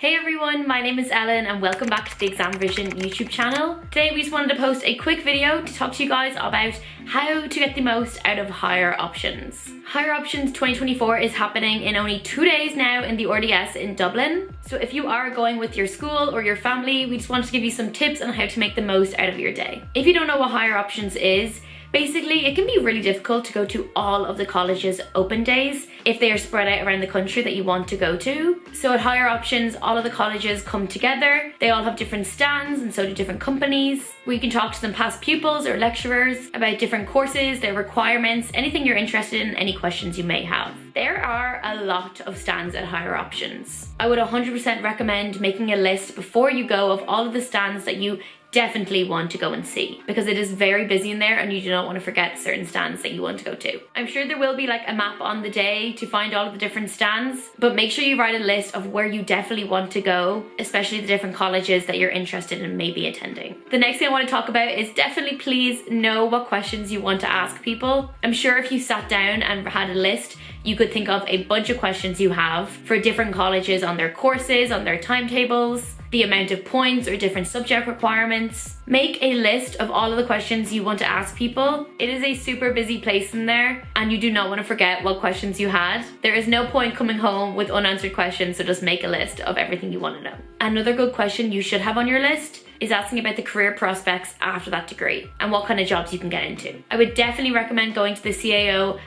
Hey everyone, my name is Ellen and welcome back to the ExamRevision YouTube channel. Today we just wanted to post a quick video to talk to you guys about how to get the most out of Higher Options. Higher Options 2024 is happening in only 2 days now in the RDS in Dublin. So if you are going with your school or your family, we just wanted to give you some tips on how to make the most out of your day. If you don't know what Higher Options is, basically, it can be really difficult to go to all of the college's open days if they are spread out around the country that you want to go to. So at Higher Options, all of the colleges come together. They all have different stands and so do different companies. We can talk to some past pupils or lecturers about different courses, their requirements, anything you're interested in, any questions you may have. There are a lot of stands at Higher Options. I would 100% recommend making a list before you go of all of the stands that you definitely want to go and see, because it is very busy in there and you do not want to forget certain stands that you want to go to. I'm sure there will be like a map on the day to find all of the different stands, but make sure you write a list of where you definitely want to go, especially the different colleges that you're interested in maybe attending. The next thing I want to talk about is definitely please know what questions you want to ask people. I'm sure if you sat down and had a list, you could think of a bunch of questions you have for different colleges on their courses, on their timetables, the amount of points or different subject requirements. Make a list of all of the questions you want to ask people. It is a super busy place in there and you do not want to forget what questions you had. There is no point coming home with unanswered questions, so just make a list of everything you want to know. Another good question you should have on your list is asking about the career prospects after that degree and what kind of jobs you can get into. I would definitely recommend going to the CAO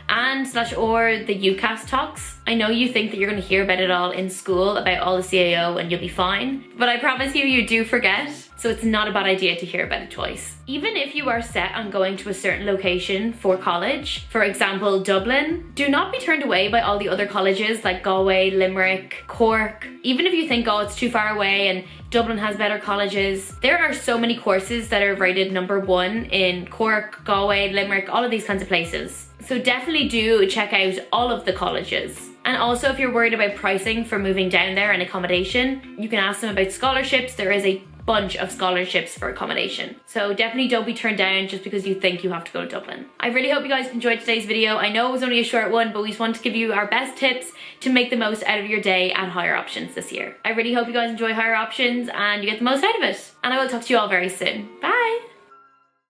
or the UCAS Talks. I know you think that you're going to hear about it all in school, about all the CAO, and you'll be fine, but I promise you do forget. So it's not a bad idea to hear about it twice. Even if you are set on going to a certain location for college, for example, Dublin, do not be turned away by all the other colleges like Galway, Limerick, Cork. Even if you think, oh, it's too far away and Dublin has better colleges, there are so many courses that are rated #1 in Cork, Galway, Limerick, all of these kinds of places. So definitely do check out all of the colleges. And also if you're worried about pricing for moving down there and accommodation, you can ask them about scholarships. There is a bunch of scholarships for accommodation. So definitely don't be turned down just because you think you have to go to Dublin. I really hope you guys enjoyed today's video. I know it was only a short one, but we just want to give you our best tips to make the most out of your day at Higher Options this year. I really hope you guys enjoy Higher Options and you get the most out of it. And I will talk to you all very soon. Bye!